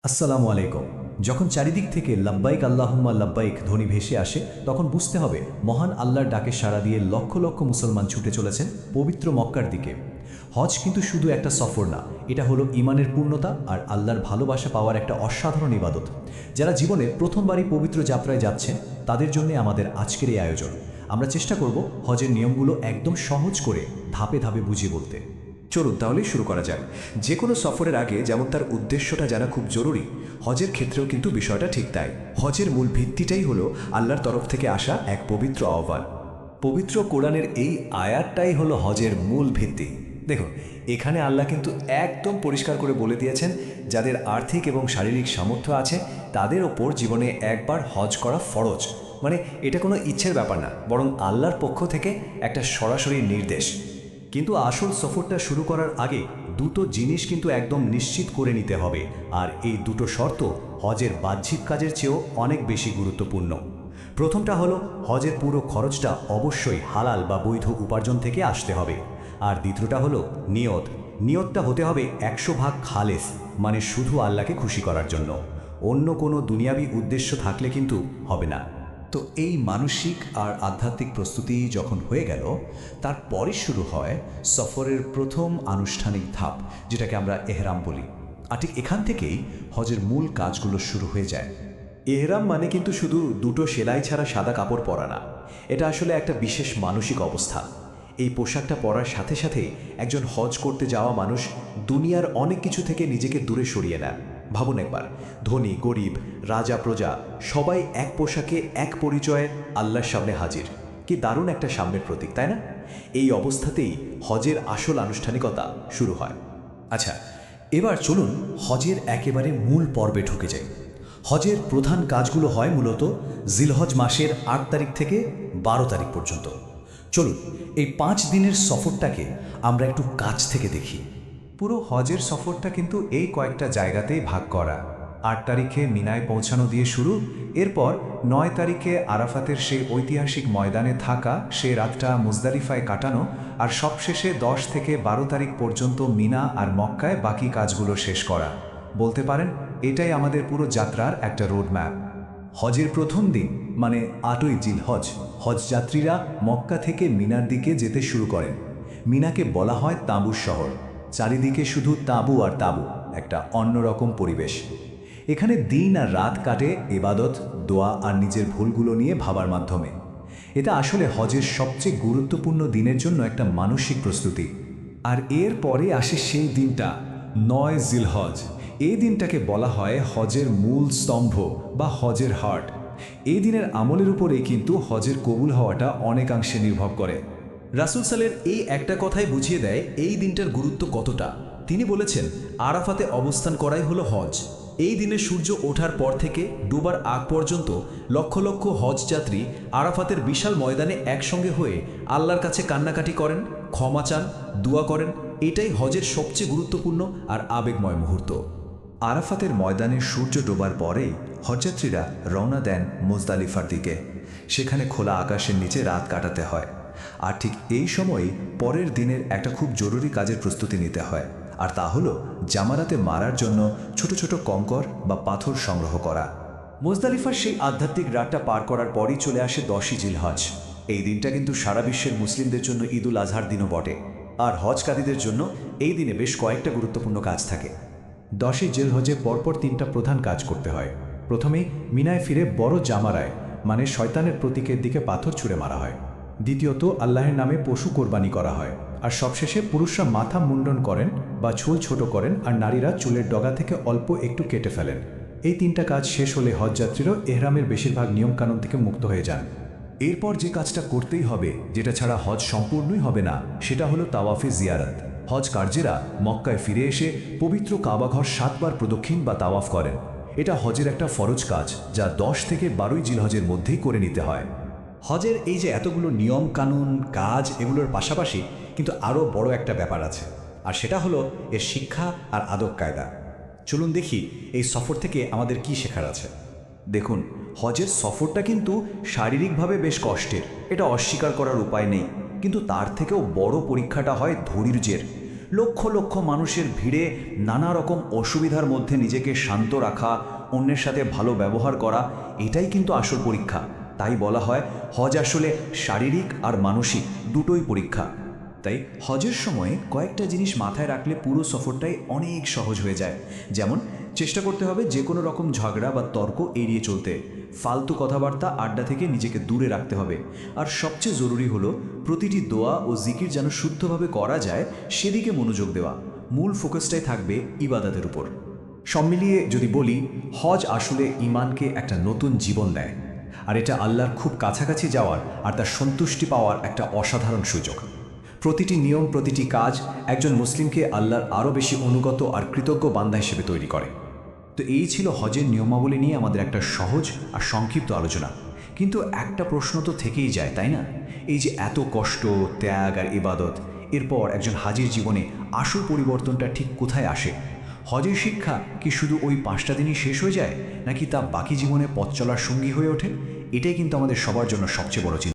আসসালামু আলাইকুম। যখন চারিদিক থেকে লাব্বাইক আল্লাহুম্মা লাব্বাইক ধ্বনি ভেসে আসে, তখন বুঝতে হবে মহান আল্লাহর ডাকে সাড়া দিয়ে লক্ষ লক্ষ মুসলমান ছুটে চলেছেন পবিত্র মক্কার দিকে। হজ কিন্তু শুধু একটা সফর না, এটা হলো ঈমানের পূর্ণতা আর আল্লাহর ভালোবাসা পাওয়ার একটা অসাধারণ ইবাদত। যারা জীবনে প্রথমবারই পবিত্র যাত্রায় যাচ্ছেন, তাদের জন্য আমাদের আজকের এই আয়োজন। আমরা চেষ্টা করব হজের নিয়মগুলো একদম সহজ করে ধাপে ধাপে বুঝিয়ে বলতে। চলুন তাহলেই শুরু করা যাক। যে কোনো সফরের আগে যেমন তার উদ্দেশ্যটা জানা খুব জরুরি, হজের ক্ষেত্রেও কিন্তু বিষয়টা ঠিক তাই। হজের মূল ভিত্তিটাই হলো আল্লাহর তরফ থেকে আসা এক পবিত্র আহ্বান। পবিত্র কোরআনের এই আয়াতটাই হলো হজের মূল ভিত্তি। দেখুন, এখানে আল্লাহ কিন্তু একদম পরিষ্কার করে বলে দিয়েছেন, যাদের আর্থিক এবং শারীরিক সামর্থ্য আছে তাদের ওপর জীবনে একবার হজ করা ফরজ। মানে এটা কোনো ইচ্ছের ব্যাপার না, বরং আল্লাহর পক্ষ থেকে একটা সরাসরি নির্দেশ। কিন্তু আসল সফরটা শুরু করার আগে দুটো জিনিস কিন্তু একদম নিশ্চিত করে নিতে হবে, আর এই দুটো শর্ত হজের বাহ্যিক কাজের চেয়েও অনেক বেশি গুরুত্বপূর্ণ। প্রথমটা হলো, হজের পুরো খরচটা অবশ্যই হালাল বা বৈধ উপার্জন থেকে আসতে হবে। আর দ্বিতীয়টা হলো নিয়ত। নিয়তটা হতে হবে 100% খালেস, মানে শুধু আল্লাহকে খুশি করার জন্য। অন্য কোনো দুনিয়াবি উদ্দেশ্য থাকলে কিন্তু হবে না। তো এই মানসিক আর আধ্যাত্মিক প্রস্তুতি যখন হয়ে গেল, তারপরে শুরু হয় সফরের প্রথম আনুষ্ঠানিক ধাপ, যেটাকে আমরা এহরাম বলি। আর ঠিক এখান থেকেই হজের মূল কাজগুলো শুরু হয়ে যায়। এহরাম মানে কিন্তু শুধু দুটো সেলাই ছাড়া সাদা কাপড় পরা না, এটা আসলে একটা বিশেষ মানসিক অবস্থা। এই পোশাকটা পরার সাথে সাথে একজন হজ করতে যাওয়া মানুষ দুনিয়ার অনেক কিছু থেকে নিজেকে দূরে সরিয়ে নেন। ভাবুন একবার, ধনী গরিব রাজা প্রজা সবাই এক পোশাকে এক পরিচয়ে আল্লাহর সামনে হাজির। কি দারুণ একটা সাম্যের প্রতীক, তাই না? এই অবস্থাতেই হজের আসল আনুষ্ঠানিকতা শুরু হয়। আচ্ছা, এবার চলুন হজের একেবারে মূল পর্বে ঢুকে যাই। হজের প্রধান কাজগুলো হয় মূলত জিলহজ মাসের 8 তারিখ থেকে 12 তারিখ পর্যন্ত। চলুন এই 5 দিনের সফরটাকে আমরা একটু কাছ থেকে দেখি। পুরো হজের সফরটা কিন্তু এই কয়েকটা জায়গাতেই ভাগ করা। 8 তারিখে মিনায় পৌঁছানো দিয়ে শুরু, এরপর 9 তারিখে আরাফাতের সেই ঐতিহাসিক ময়দানে থাকা, সেই রাতটা মুজদালিফায় কাটানো, আর সবশেষে 10 থেকে 12 তারিখ পর্যন্ত মিনা আর মক্কায় বাকি কাজগুলো শেষ করা। বলতে পারেন এটাই আমাদের পুরো যাত্রার একটা রোডম্যাপ। হজের প্রথম দিন মানে 8ই জিলহজ, হজযাত্রীরা মক্কা থেকে মিনার দিকে যেতে শুরু করেন। মিনাকে বলা হয় তাঁবুর শহর। চারিদিকে শুধু তাঁবু আর তাঁবু, একটা অন্যরকম পরিবেশ। এখানে দিন আর রাত কাটে ইবাদত, দোয়া আর নিজের ভুলগুলো নিয়ে ভাবার মাধ্যমে। এটা আসলে হজের সবচেয়ে গুরুত্বপূর্ণ দিনের জন্য একটা মানসিক প্রস্তুতি। আর এর পরে আসে সেই দিনটা, 9 জিলহজ। এই দিনটাকে বলা হয় হজের মূল স্তম্ভ বা হজের হার্ট। এই দিনের আমলের উপরেই কিন্তু হজের কবুল হওয়াটা অনেকাংশে নির্ভর করে। রাসূল সালের এই একটা কথাই বুঝিয়ে দেয় এই দিনটার গুরুত্ব কতটা। তিনি বলেছেন, আরাফাতে অবস্থান করাই হলো হজ। এই দিনে সূর্য ওঠার পর থেকে ডুবার আগ পর্যন্ত লক্ষ লক্ষ হজযাত্রী আরাফাতের বিশাল ময়দানে একসঙ্গে হয়ে আল্লাহর কাছে কান্নাকাটি করেন, ক্ষমা চান, দোয়া করেন। এটাই হজের সবচেয়ে গুরুত্বপূর্ণ আর আবেগময় মুহূর্ত। আরাফাতের ময়দানে সূর্য ডোবার পরেই হজযাত্রীরা রওনা দেন মুজদালিফার দিকে। সেখানে খোলা আকাশের নিচে রাত কাটাতে হয়। আর ঠিক এই সময়েই পরের দিনের একটা খুব জরুরি কাজের প্রস্তুতি নিতে হয়, আর তা হলো জামারাতে মারার জন্য ছোট ছোট কঙ্কর বা পাথর সংগ্রহ করা। মুজদালিফার সেই আধ্যাত্মিক রাতটা পার করার পরই চলে আসে 10ই জিলহজ। এই দিনটা কিন্তু সারা বিশ্বের মুসলিমদের জন্য ঈদুল আজহার দিনও বটে। আর হজকারীদের জন্য এই দিনে বেশ কয়েকটা গুরুত্বপূর্ণ কাজ থাকে। 10ই জিলহজে পরপর 3টা প্রধান কাজ করতে হয়। প্রথমেই মিনায় ফিরে বড় জামারায়, মানে শয়তানের প্রতীকের দিকে পাথর ছুঁড়ে মারা হয়। দ্বিতীয়ত আল্লাহের নামে পশু কোরবানি করা হয়। আর সবশেষে পুরুষরা মাথা মুন্ডন করেন বা চুল ছোট করেন, আর নারীরা চুলের ডগা থেকে অল্প একটু কেটে ফেলেন। এই 3টা কাজ শেষ হলে হজযাত্রীরাও এহরামের বেশিরভাগ নিয়মকানুন থেকে মুক্ত হয়ে যান। এরপর যে কাজটা করতেই হবে, যেটা ছাড়া হজ সম্পূর্ণই হবে না, সেটা হলো তাওয়াফে জিয়ারত। হজ কার্যেরা মক্কায় ফিরে এসে পবিত্র কাবাঘর 7 বার প্রদক্ষিণ বা তাওয়াফ করেন। এটা হজের একটা ফরজ কাজ, যা 10 থেকে 12ই জিলহজের মধ্যেই করে নিতে হয়। হজের এই যে এতগুলো নিয়ম কানুন কাজ, এগুলোর পাশাপাশি কিন্তু আরও বড় একটা ব্যাপার আছে, আর সেটা হলো এর শিক্ষা আর আদব কায়দা। চলুন দেখি এই সফর থেকে আমাদের কি শেখার আছে। দেখুন, হজের সফরটা কিন্তু শারীরিকভাবে বেশ কষ্টের, এটা অস্বীকার করার উপায় নেই। কিন্তু তার থেকেও বড় পরীক্ষাটা হয় ধৈর্যের। লক্ষ লক্ষ মানুষের ভিড়ে নানা রকম অসুবিধার মধ্যে নিজেকে শান্ত রাখা, অন্যের সাথে ভালো ব্যবহার করা, এটাই কিন্তু আসল পরীক্ষা। তাই বলা হয় হজ আসলে শারীরিক আর মানসিক দুটোই পরীক্ষা। তাই হজের সময় কয়েকটা জিনিস মাথায় রাখলে পুরো সফরটাই অনেক সহজ হয়ে যায়। যেমন চেষ্টা করতে হবে যে কোনো রকম ঝগড়া বা তর্ক এড়িয়ে চলতে, ফালতু কথাবার্তা আড্ডা থেকে নিজেকে দূরে রাখতে হবে, আর সবচেয়ে জরুরি হলো প্রতিটি দোয়া ও জিকির যেন শুদ্ধভাবে করা যায় সেদিকে মনোযোগ দেওয়া। মূল ফোকাসটাই থাকবে ইবাদতের উপর। সব মিলিয়ে যদি বলি, হজ আসলে ঈমানকে একটা নতুন জীবন দেয়, আর এটা আল্লাহর খুব কাছাকাছি যাওয়ার আর তার সন্তুষ্টি পাওয়ার একটা অসাধারণ সুযোগ। প্রতিটি নিয়ম, প্রতিটি কাজ একজন মুসলিমকে আল্লাহর আরও বেশি অনুগত আর কৃতজ্ঞ বান্দা হিসেবে তৈরি করে। তো এই ছিল হজের নিয়মাবলী নিয়ে আমাদের একটা সহজ আর সংক্ষিপ্ত আলোচনা। কিন্তু একটা প্রশ্ন তো থেকেই যায়, তাই না? এই যে এত কষ্ট, ত্যাগ আর ইবাদত, এরপর একজন হাজির জীবনে আসল পরিবর্তনটা ঠিক কোথায় আসে? হজের শিক্ষা কি শুধু ওই 5টা দিনই শেষ হয়ে যায়, নাকি তা বাকি জীবনে পথ চলার সঙ্গী হয়ে ওঠে? এটাই কিন্তু আমাদের সবার জন্য সবচেয়ে বড় চিন্তা।